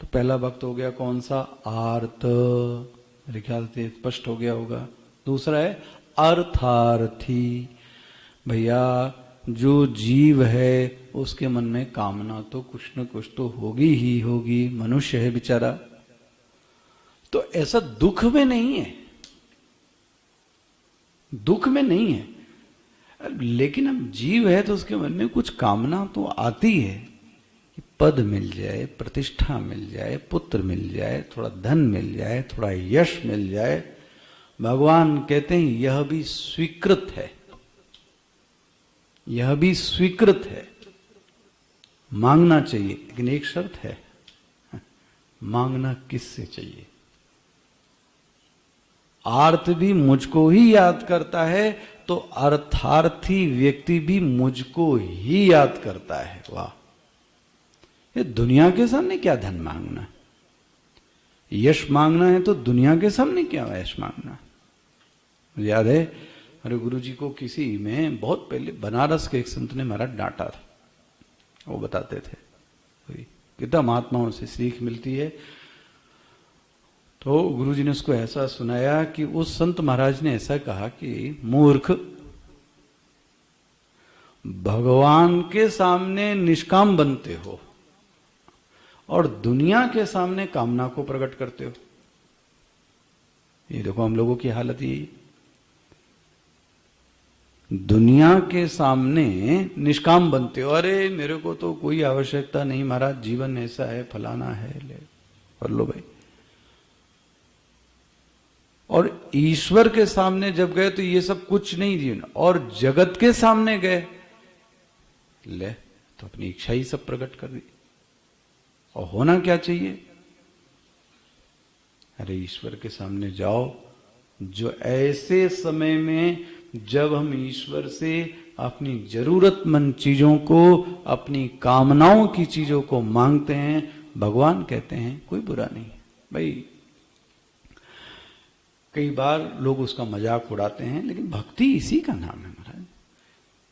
तो पहला वक्त हो गया कौन सा? आर्त। मेरे ख्याल से स्पष्ट हो गया होगा। दूसरा है अर्थार्थी। भैया जो जीव है उसके मन में कामना तो कुछ न कुछ तो होगी ही होगी, मनुष्य है बेचारा। तो ऐसा दुख में नहीं है, दुख में नहीं है। लेकिन अब जीव है तो उसके मन में कुछ कामना तो आती है कि पद मिल जाए, प्रतिष्ठा मिल जाए, पुत्र मिल जाए, थोड़ा धन मिल जाए, थोड़ा यश मिल जाए। भगवान कहते हैं यह भी स्वीकृत है, यह भी स्वीकृत है, मांगना चाहिए, लेकिन एक शर्त है, मांगना किससे चाहिए? आर्त भी मुझको ही याद करता है तो अर्थार्थी व्यक्ति भी मुझको ही याद करता है। वाह! ये दुनिया के सामने क्या धन मांगना, यश मांगना है तो दुनिया के सामने क्या यश मांगना। मुझे याद है हमारे गुरु जी को किसी में बहुत पहले बनारस के एक संत ने महाराज डांटा था। वो बताते थे कितना महात्माओं से सीख मिलती है। तो गुरुजी ने उसको ऐसा सुनाया कि उस संत महाराज ने ऐसा कहा कि मूर्ख, भगवान के सामने निष्काम बनते हो और दुनिया के सामने कामना को प्रकट करते हो। ये देखो हम लोगों की हालत यही, दुनिया के सामने निष्काम बनते हो। अरे मेरे को तो कोई आवश्यकता नहीं महाराज, जीवन ऐसा है, फलाना है, ले कर लो भाई। और ईश्वर के सामने जब गए तो ये सब कुछ नहीं जीवन, और जगत के सामने गए ले तो अपनी इच्छा ही सब प्रकट कर दी। और होना क्या चाहिए? अरे ईश्वर के सामने जाओ, जो ऐसे समय में जब हम ईश्वर से अपनी जरूरतमंद चीजों को, अपनी कामनाओं की चीजों को मांगते हैं, भगवान कहते हैं कोई बुरा नहीं भाई। कई बार लोग उसका मजाक उड़ाते हैं, लेकिन भक्ति इसी का नाम है महाराज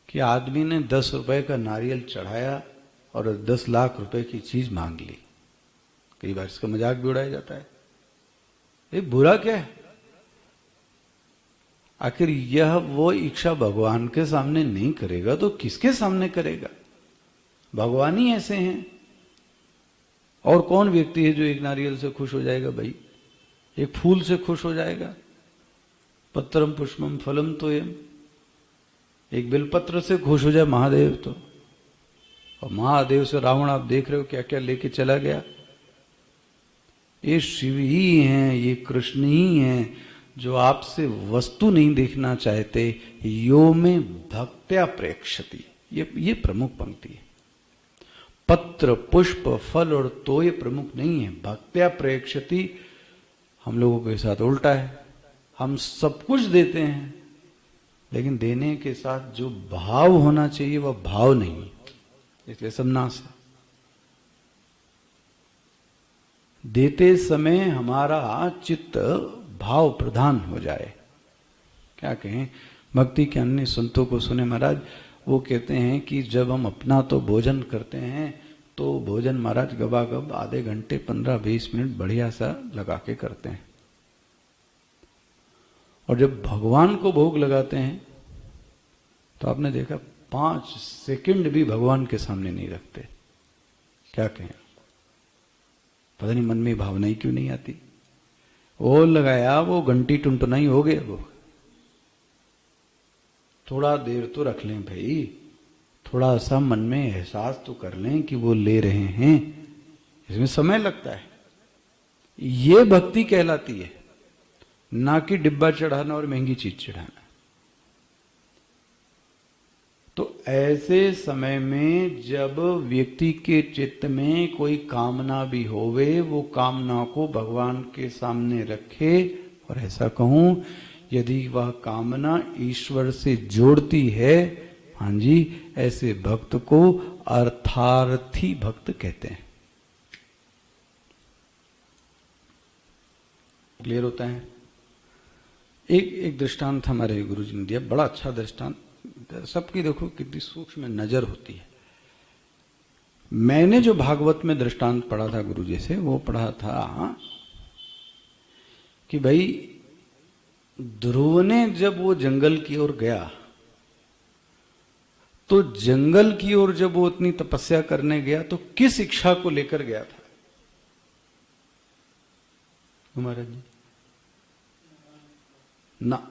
कि आदमी ने 10 रुपए का नारियल चढ़ाया और 10 लाख रुपए की चीज मांग ली। कई बार इसका मजाक भी उड़ाया जाता है। ये बुरा क्या है? आखिर यह वो इच्छा भगवान के सामने नहीं करेगा तो किसके सामने करेगा? भगवान ही ऐसे हैं। और कौन व्यक्ति है जो एक नारियल से खुश हो जाएगा भाई? एक फूल से खुश हो जाएगा? पत्रम पुष्पम फलम तो एम, एक बेलपत्र से खुश हो जाए महादेव तो। और महादेव से रावण आप देख रहे हो क्या क्या लेके चला गया। ये शिव ही हैं, ये कृष्ण ही हैं जो आपसे वस्तु नहीं देखना चाहते। यो में भक्त्या प्रेक्षति, ये प्रमुख पंक्ति है। पत्र पुष्प फल और तोय प्रमुख नहीं है, भक्त्या प्रेक्षति हम लोगों के साथ उल्टा है। हम सब कुछ देते हैं, लेकिन देने के साथ जो भाव होना चाहिए वह भाव नहीं, इसलिए सब नाश है। देते समय हमारा चित्त भाव प्रधान हो जाए। क्या कहें, भक्ति के अन्य संतों को सुने महाराज, वो कहते हैं कि जब हम अपना तो भोजन करते हैं तो भोजन महाराज गबागब आधे घंटे 15-20 मिनट बढ़िया सा लगा के करते हैं, और जब भगवान को भोग लगाते हैं तो आपने देखा 5 सेकंड भी भगवान के सामने नहीं रखते। क्या कहें, पता नहीं मन में भावना ही क्यों नहीं आती। वो लगाया, वो घंटी टुनटुनाई हो गया, वो थोड़ा देर तो रख लें भाई, थोड़ा सा मन में एहसास तो कर लें कि वो ले रहे हैं, इसमें समय लगता है। ये भक्ति कहलाती है, ना कि डिब्बा चढ़ाना और महंगी चीज चढ़ाना। तो ऐसे समय में जब व्यक्ति के चित्त में कोई कामना भी होवे, वो कामना को भगवान के सामने रखे, और ऐसा कहूं, यदि वह कामना ईश्वर से जोड़ती है, हाँ जी, ऐसे भक्त को अर्थार्थी भक्त कहते हैं। क्लियर होता है? एक दृष्टांत हमारे गुरुजी ने दिया, बड़ा अच्छा दृष्टांत। सबकी देखो कितनी सूक्ष्म नजर होती है। मैंने जो भागवत में दृष्टांत पढ़ा था गुरुजी से, वो पढ़ा था कि भाई ध्रुव ने जब वो जंगल की ओर गया, तो जंगल की ओर जब वो उतनी तपस्या करने गया तो किस इच्छा को लेकर गया था महाराज जी? ना,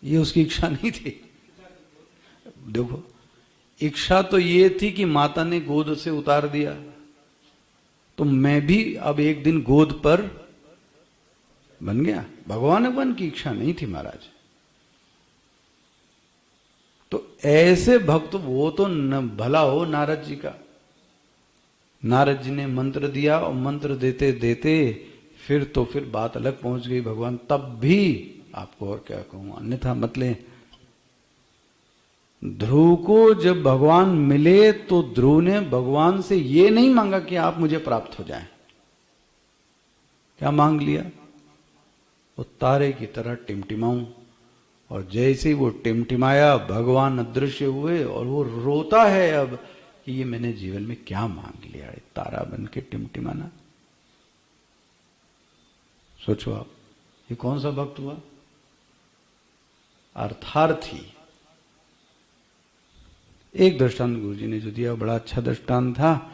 ये उसकी इच्छा नहीं थी। देखो, इच्छा तो ये थी कि माता ने गोद से उतार दिया, तो मैं भी अब एक दिन गोद पर बन गया। भगवान की इच्छा नहीं थी महाराज। तो ऐसे भक्त, वो तो न भला हो नारद जी का। नारद जी ने मंत्र दिया और मंत्र देते देते फिर बात अलग पहुंच गई भगवान। तब भी आपको और क्या कहूं, अन्यथा मत लें। ध्रुव को जब भगवान मिले तो ध्रुव ने भगवान से ये नहीं मांगा कि आप मुझे प्राप्त हो जाएं। क्या मांग लिया? वो तारे की तरह टिमटिमाऊं। और जैसे ही वो टिमटिमाया, भगवान अदृश्य हुए और वो रोता है अब कि ये मैंने जीवन में क्या मांग लिया है, तारा बन के टिमटिमाना। सोचो आप, ये कौन सा भक्त हुआ? अर्थार्थी। एक दृष्टांत गुरुजी ने जो दिया बड़ा अच्छा दृष्टांत था।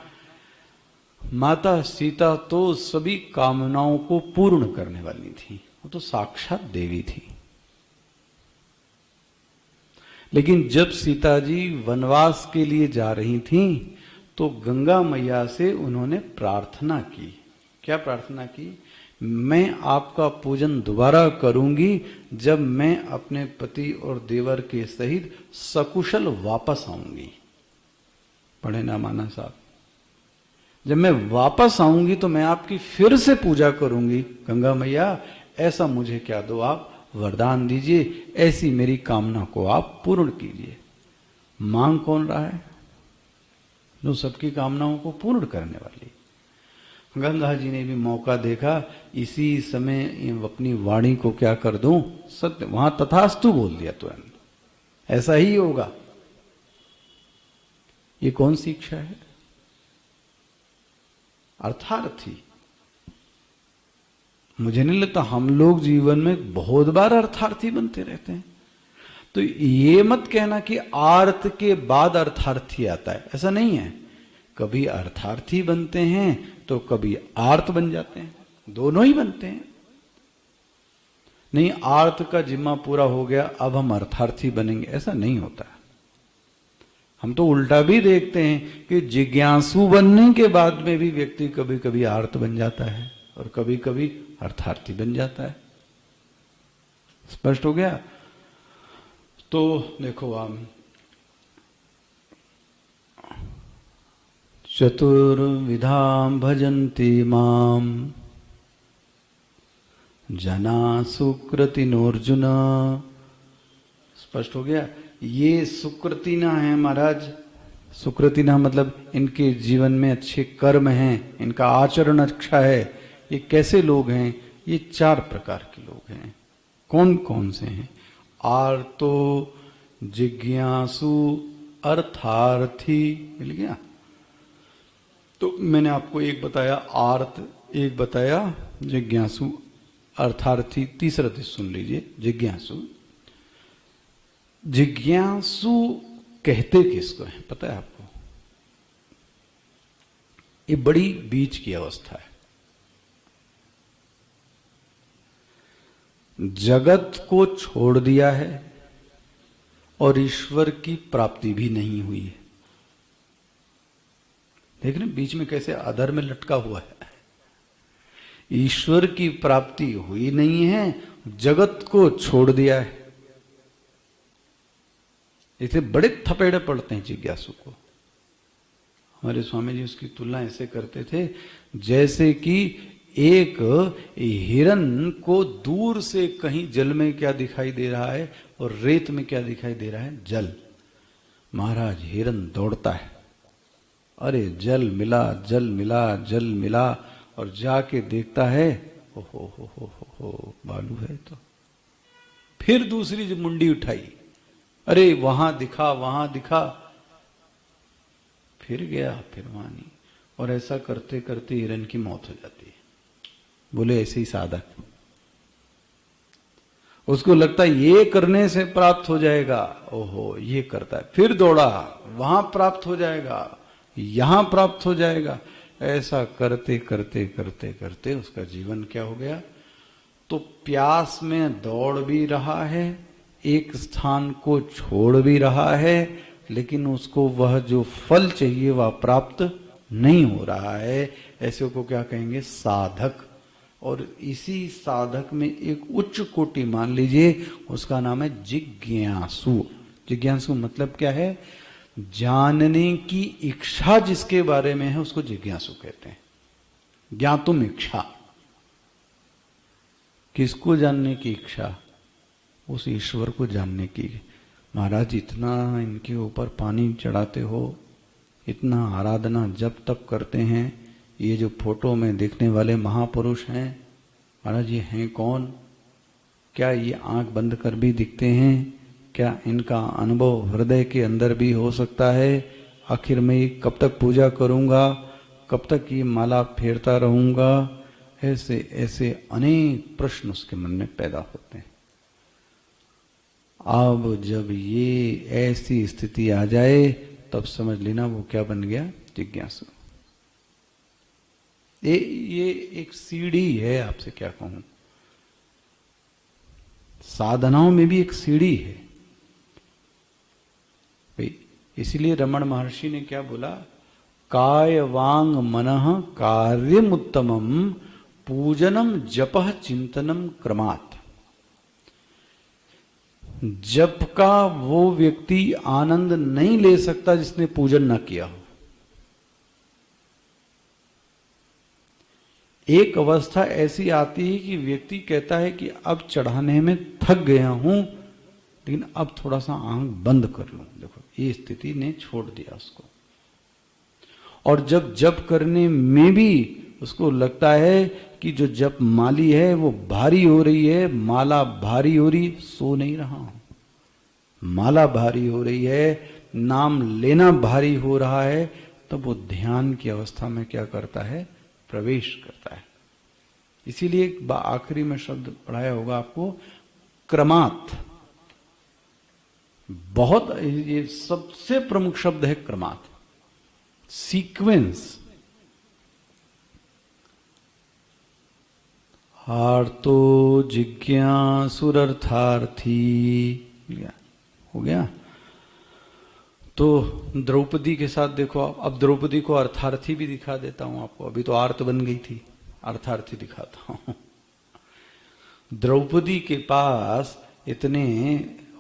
माता सीता तो सभी कामनाओं को पूर्ण करने वाली थी, वो तो साक्षात देवी थी। लेकिन जब सीता जी वनवास के लिए जा रही थीं, तो गंगा मैया से उन्होंने प्रार्थना की। क्या प्रार्थना की? मैं आपका पूजन दोबारा करूंगी जब मैं अपने पति और देवर के सहित सकुशल वापस आऊंगी। पढ़े ना माना साहब, जब मैं वापस आऊंगी तो मैं आपकी फिर से पूजा करूंगी। गंगा मैया, ऐसा मुझे क्या दो, आप वरदान दीजिए, ऐसी मेरी कामना को आप पूर्ण कीजिए। मांग कौन रहा है? जो सबकी कामनाओं को पूर्ण करने वाली। गंगा जी ने भी मौका देखा, इसी समय अपनी वाणी को क्या कर दूं, सत्य, वहां तथास्तु बोल दिया तुरंत, ऐसा ही होगा। ये कौन सी इच्छा है? अर्थार्थी। मुझे नहीं लगता, हम लोग जीवन में बहुत बार अर्थार्थी बनते रहते हैं। तो ये मत कहना कि आर्त के बाद अर्थार्थी आता है, ऐसा नहीं है। कभी अर्थार्थी बनते हैं तो कभी आर्त बन जाते हैं, दोनों ही बनते हैं। नहीं, आर्त का जिम्मा पूरा हो गया, अब हम अर्थार्थी बनेंगे, ऐसा नहीं होता। हम तो उल्टा भी देखते हैं कि जिज्ञासु बनने के बाद में भी व्यक्ति कभी कभी आर्त बन जाता है और कभी कभी अर्थार्थी बन जाता है। स्पष्ट हो गया? तो देखो, आप चतुर्विधां भजन्ति माम जना सुकृतिनोर्जुन। स्पष्ट हो गया? ये सुकृतिना है महाराज। सुकृतिना मतलब इनके जीवन में अच्छे कर्म हैं, इनका आचरण अच्छा है। ये कैसे लोग हैं? ये 4 प्रकार के लोग हैं। कौन कौन से हैं? आर्तो, जिज्ञासु, अर्थार्थी। मिल गया? तो मैंने आपको एक बताया आर्त, एक बताया जिज्ञासु, अर्थार्थी, तीसरा तो सुन लीजिए, जिज्ञासु। जिज्ञासु कहते किसको है पता है आपको? ये बड़ी बीच की अवस्था है। जगत को छोड़ दिया है और ईश्वर की प्राप्ति भी नहीं हुई है। देख रहे बीच में कैसे अधर में लटका हुआ है। ईश्वर की प्राप्ति हुई नहीं है, जगत को छोड़ दिया है। इसे बड़े थपेड़े पड़ते हैं जिज्ञासु को। हमारे स्वामी जी उसकी तुलना ऐसे करते थे जैसे कि एक हिरन को दूर से कहीं जल में क्या दिखाई दे रहा है और रेत में क्या दिखाई दे रहा है? जल। महाराज हिरन दौड़ता है, अरे जल मिला, जल मिला, जल मिला, और जाके देखता है ओ हो बालू है। तो फिर दूसरी जो मुंडी उठाई, अरे वहां दिखा, वहां दिखा, फिर गया, फिर वहां नहीं। और ऐसा करते करते हिरन की मौत हो जाती है। बोले ऐसे ही साधक, उसको लगता है ये करने से प्राप्त हो जाएगा, ओहो ये करता है, फिर दौड़ा, वहां प्राप्त हो जाएगा, यहां प्राप्त हो जाएगा। ऐसा करते करते करते करते उसका जीवन क्या हो गया? तो प्यास में दौड़ भी रहा है एक स्थान को छोड़ भी रहा है, लेकिन उसको वह जो फल चाहिए वह प्राप्त नहीं हो रहा है। ऐसे को क्या कहेंगे? साधक। और इसी साधक में एक उच्च कोटि मान लीजिए, उसका नाम है जिज्ञासु। जिज्ञासु मतलब क्या है? जानने की इच्छा जिसके बारे में है उसको जिज्ञासु कहते हैं। ज्ञातुम इच्छा, किसको जानने की इच्छा? उस ईश्वर को जानने की। महाराज इतना इनके ऊपर पानी चढ़ाते हो, इतना आराधना जब तप करते हैं, ये जो फोटो में देखने वाले महापुरुष हैं, महाराज ये हैं कौन? क्या ये आंख बंद कर भी दिखते हैं? क्या इनका अनुभव हृदय के अंदर भी हो सकता है? आखिर में कब तक पूजा करूंगा, कब तक ये माला फेरता रहूंगा? ऐसे ऐसे अनेक प्रश्न उसके मन में पैदा होते हैं। अब जब ये ऐसी स्थिति आ जाए तब समझ लेना वो क्या बन गया? जिज्ञासु। ये एक सीढ़ी है, आपसे क्या कहूं। साधनाओं में भी एक सीढ़ी है भाई। इसीलिए रमण महर्षि ने क्या बोला? काय वांग मनः कार्यमुत्तमम पूजनम जपः चिंतनम क्रमात्। जप का वो व्यक्ति आनंद नहीं ले सकता जिसने पूजन ना किया हो। एक अवस्था ऐसी आती है कि व्यक्ति कहता है कि अब चढ़ाने में थक गया हूं, लेकिन अब थोड़ा सा आंख बंद कर लूं। देखो, ये स्थिति ने छोड़ दिया उसको। और जब जप करने में भी उसको लगता है कि जो जप माली है वो भारी हो रही है, माला भारी हो रही, सो नहीं रहा हूं, माला भारी हो रही है, नाम लेना भारी हो रहा है, तब वो ध्यान की अवस्था में क्या करता है? प्रवेश करता है। इसीलिए आखिरी में शब्द पढ़ाया होगा आपको, क्रमात्। बहुत ये सबसे प्रमुख शब्द है क्रमात्, सीक्वेंस। आर्तो जिज्ञासुरर्थार्थी हो गया। तो द्रौपदी के साथ देखो आप, अब द्रौपदी को अर्थार्थी भी दिखा देता हूं आपको। अभी तो आर्त बन गई थी, अर्थार्थी दिखाता हूं। द्रौपदी के पास इतने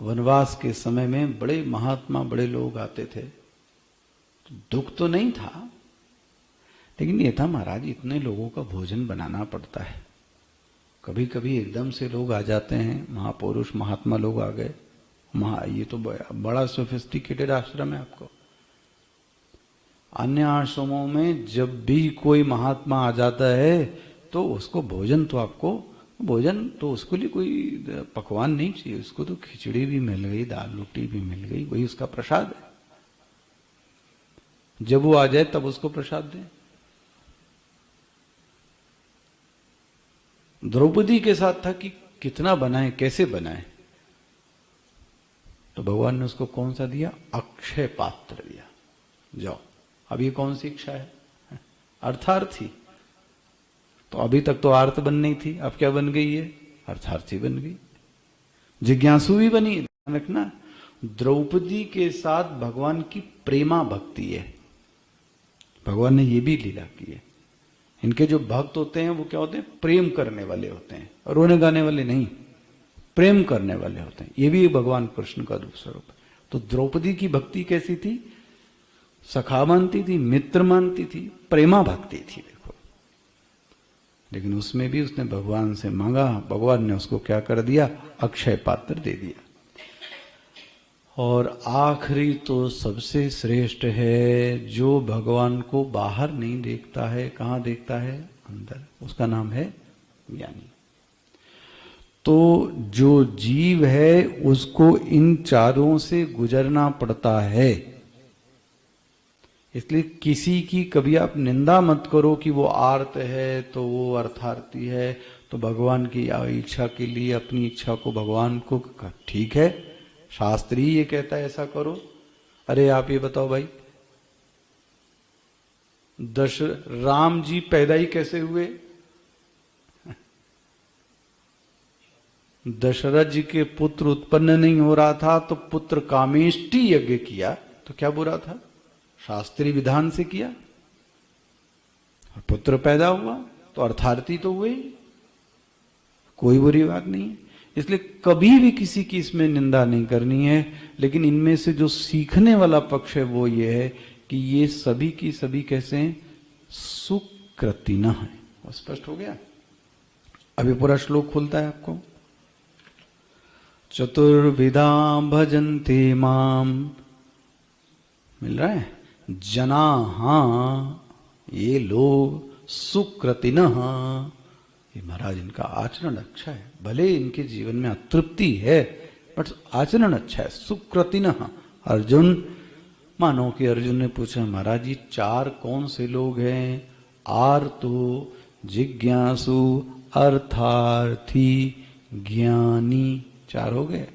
वनवास के समय में बड़े महात्मा, बड़े लोग आते थे, तो दुख तो नहीं था, लेकिन ये था महाराज इतने लोगों का भोजन बनाना पड़ता है। कभी कभी एकदम से लोग आ जाते हैं, महापुरुष महात्मा लोग आ गए, ये तो बड़ा सोफिस्टिकेटेड आश्रम है आपको। अन्य आश्रमों में जब भी कोई महात्मा आ जाता है तो उसको भोजन तो उसके लिए कोई पकवान नहीं चाहिए, उसको तो खिचड़ी भी मिल गई, दाल रोटी भी मिल गई, वही उसका प्रसाद है। जब वो आ जाए तब उसको प्रसाद दें। द्रौपदी के साथ था कि कितना बनाए, कैसे बनाए, तो भगवान ने उसको कौन सा दिया? अक्षय पात्र दिया। जाओ, अब ये कौन सी इच्छा है? अर्थार्थी। तो अभी तक तो आर्त बन नहीं थी, अब क्या बन गई है? अर्थार्थी बन गई, जिज्ञासु भी बनी। ध्यान रखना, द्रौपदी के साथ भगवान की प्रेमा भक्ति है। भगवान ने ये भी लीला की है। इनके जो भक्त होते हैं वो क्या होते हैं? प्रेम करने वाले होते हैं, रोने गाने वाले नहीं, प्रेम करने वाले होते हैं। ये भी भगवान कृष्ण का रूप स्वरूप है। तो द्रौपदी की भक्ति कैसी थी? सखा मानती थी, मित्र मानती थी, प्रेमा भक्ति थी। देखो, लेकिन उसमें भी उसने भगवान से मांगा, भगवान ने उसको क्या कर दिया? अक्षय पात्र दे दिया। और आखिरी तो सबसे श्रेष्ठ है, जो भगवान को बाहर नहीं देखता है, कहां देखता है? अंदर। उसका नाम है ज्ञानी। तो जो जीव है उसको इन चारों से गुजरना पड़ता है। इसलिए किसी की कभी आप निंदा मत करो कि वो आर्त है तो वो अर्थार्थी है, तो भगवान की इच्छा के लिए अपनी इच्छा को भगवान को, ठीक है, शास्त्र ही ये कहता है ऐसा करो। अरे आप ये बताओ भाई, राम जी पैदा ही कैसे हुए? दशरथ जी के पुत्र उत्पन्न नहीं हो रहा था तो पुत्र कामेष्टि यज्ञ किया तो क्या बुरा था? शास्त्रीय विधान से किया और पुत्र पैदा हुआ तो अर्थार्थी तो हुए, कोई बुरी बात नहीं है। इसलिए कभी भी किसी की इसमें निंदा नहीं करनी है। लेकिन इनमें से जो सीखने वाला पक्ष है वो ये है कि ये सभी की सभी कैसे हैं? सुकृतिनः है। और स्पष्ट हो गया? अभी पूरा श्लोक खुलता है आपको। चतुर्विधा भजन्ते माम, मिल रहा है? जनाः, ये लोग सुकृतिनः, ये महाराज इनका आचरण अच्छा है, भले इनके जीवन में अतृप्ति है बट आचरण अच्छा है। सुकृतिनः। अर्जुन, मानो कि अर्जुन ने पूछा महाराज जी चार कौन से लोग हैं? आर्तो, जिज्ञासु, अर्थार्थी, ज्ञानी, चार हो गए।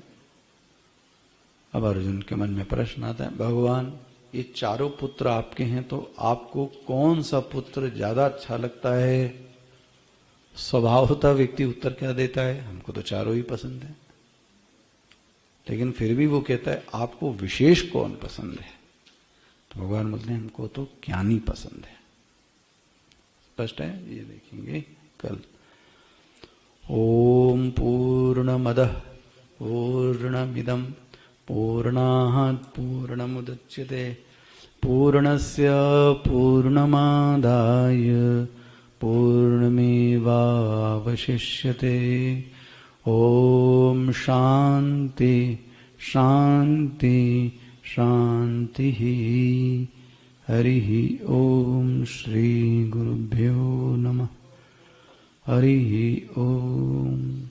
अब अर्जुन के मन में प्रश्न आता है, भगवान ये चारों पुत्र आपके हैं तो आपको कौन सा पुत्र ज्यादा अच्छा लगता है? स्वभावतः व्यक्ति उत्तर क्या देता है? हमको तो चारों ही पसंद है। लेकिन फिर भी वो कहता है आपको विशेष कौन पसंद है? तो भगवान बोलते हैं हमको तो ज्ञानी पसंद है। स्पष्ट है? ये देखेंगे कल। ओम पूर्णमदः पूर्णमिदं पूर्णात् पूर्णमुदच्यते पूर्णस्य पूर्णमादाय पूर्णमेवावशिष्यते। ओम शांति शांति शांतिः। हरिः ओम श्री गुरुभ्यो नमः। हरिः ओम।